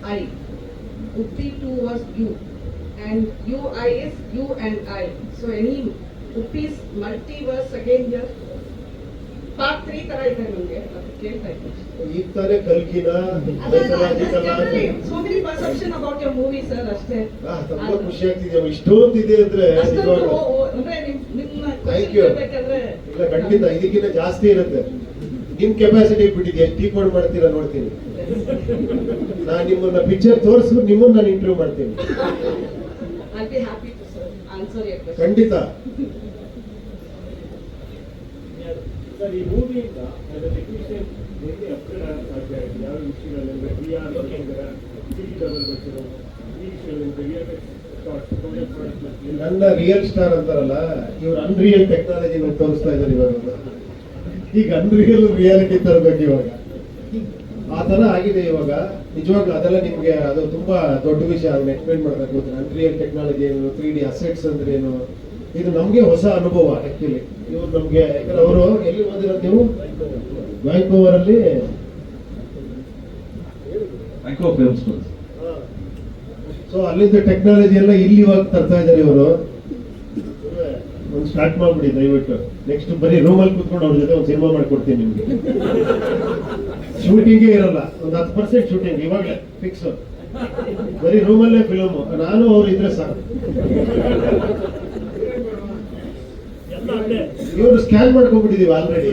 I. Uppi 2 was U. And UI is you and I. So any Uppi's multiverse again here. Part 3 ತರ ಇದೆ ನಮಗೆ ಅದು ಕೇಳ್ತಾ ಇದ್ದೀನಿ. ಈಗ ತಾನೇ ಕಲ್ಕಿನ so many perception about your movie sir ಅಷ್ಟೇ. ತುಂಬಾ ಖುಷಿ ಆಗ್ತಿದೆ ಇಷ್ಟೊಂದು ಇದೆ ಅಂದ್ರೆ ಅಂದ್ರೆ ನಿಮ್ಮ ಥ್ಯಾಂಕ್ ಯು. ಇಲ್ಲ ಖಂಡಿತ ಇದಕ್ಕಿಂತ ಜಾಸ್ತಿ ಇರುತ್ತೆ. ನಿಮ್ ಕೆಪಾಸಿಟಿ ಬಿಟ್ಟಿದೆ ಎಷ್ಟು ಟೀಕ್ ಮಾಡ್ತೀರಾ ನೋಡ್ತೀನಿ. ನಾನು ನಿಮ್ಮನ್ನ ಪಿಕ್ಚರ್ ತೋರಿಸು ನಿಮ್ಮನ್ನ ನಾನು ಇಂಟರ್ವ್ಯೂ ಮಾಡ್ತೀನಿ. I'll be happy to sir answer your question. ಖಂಡಿತ. ಸರ್ ಈ ಮೂವಿಯಿಂದ ಟೆಕ್ನಿಷಿಯನ್ ಹೇಗೆ ಅಪ್ಗ್ರೇಡ್ ಆಗ್ತಾ ಇದೆ ಯಾವ ವಿಷಯಗಳಲ್ಲಿ VR ಬರ್ತಿದ್ದಾರೆ CD ಲೆವೆಲ್ ಬರ್ತಿರೋ ಈ ವಿಷಯಗಳಿಂದ ನನ್ನ ರಿಯಲ್ ಸ್ಟಾರ್ ಅಂತಾರಲ್ಲ ಇವ್ರು ಅನ್ರಿಯಲ್ ಟೆಕ್ನಾಲಜಿ ತೋರಿಸ್ತಾ ಇದ್ದಾರೆ ಇವಾಗ. ಈಗ ಅನ್ರಿಯಲ್ ರಿಯಾಲಿಟಿ ತರಬೇಕು ಇವಾಗ. ಆ ತರ ಆಗಿದೆ ಇವಾಗ. ನಿಜವಾಗ್ಲೂ ಅದೆಲ್ಲ ನಿಮ್ಗೆ ಅದು ತುಂಬಾ ದೊಡ್ಡ ವಿಷಯ. ಅದನ್ನ ಎಕ್ಸ್ಪ್ಲೈನ್ ಮಾಡಬೇಕು. ಅನ್ರಿಯಲ್ ಟೆಕ್ನಾಲಜಿ ಏನು, 3D ಅಸೆಟ್ಸ್ ಅಂದ್ರೆ ಏನು, ಇದು ನಮ್ಗೆ ಹೊಸ ಅನುಭವ. ಆಕ್ಚುಲಿ ಇವ್ರು ನಮ್ಗೆ ಅವರು ಎಲ್ಲಿ ಓದಿರೋದು ನೀವು? ವ್ಯಾಂಕೋವರ್ ಅಲ್ಲಿ ಸೊ ಅಲ್ಲಿಂದ ಟೆಕ್ನಾಲಜಿ ಎಲ್ಲ ಇಲ್ಲಿ ಇವಾಗ ತರ್ತಾ ಇದ್ದಾರೆ ಇವರು. ಒಂದು ಸ್ಟಾರ್ಟ್ ಮಾಡ್ಬಿಡಿ ದಯವಿಟ್ಟು. ನೆಕ್ಸ್ಟ್ ಬರೀ ರೂಮಲ್ಲಿ ಕೂತ್ಕೊಂಡು ಅವ್ರ ಜೊತೆ ಒಂದು ಸಿನಿಮಾ ಮಾಡ್ಕೊಡ್ತೀನಿ ನಿಮ್ಗೆ. ಶೂಟಿಂಗೇ ಇರಲ್ಲ, ಒಂದು 10% ಶೂಟಿಂಗ್ ಇವಾಗಲೇ ಫಿಕ್ಸ್. ಬರೀ ರೂಮಲ್ಲೇ ಫಿಲಮ್. ನಾನು ಅವ್ರು ಇದ್ರೆ ಸಾಕು. ಇವರು ಸ್ಕ್ಯಾನ್ ಮಾಡ್ಕೊಂಡ್ಬಿಟ್ಟಿದೀವಿ ಆಲ್ರೆಡಿ.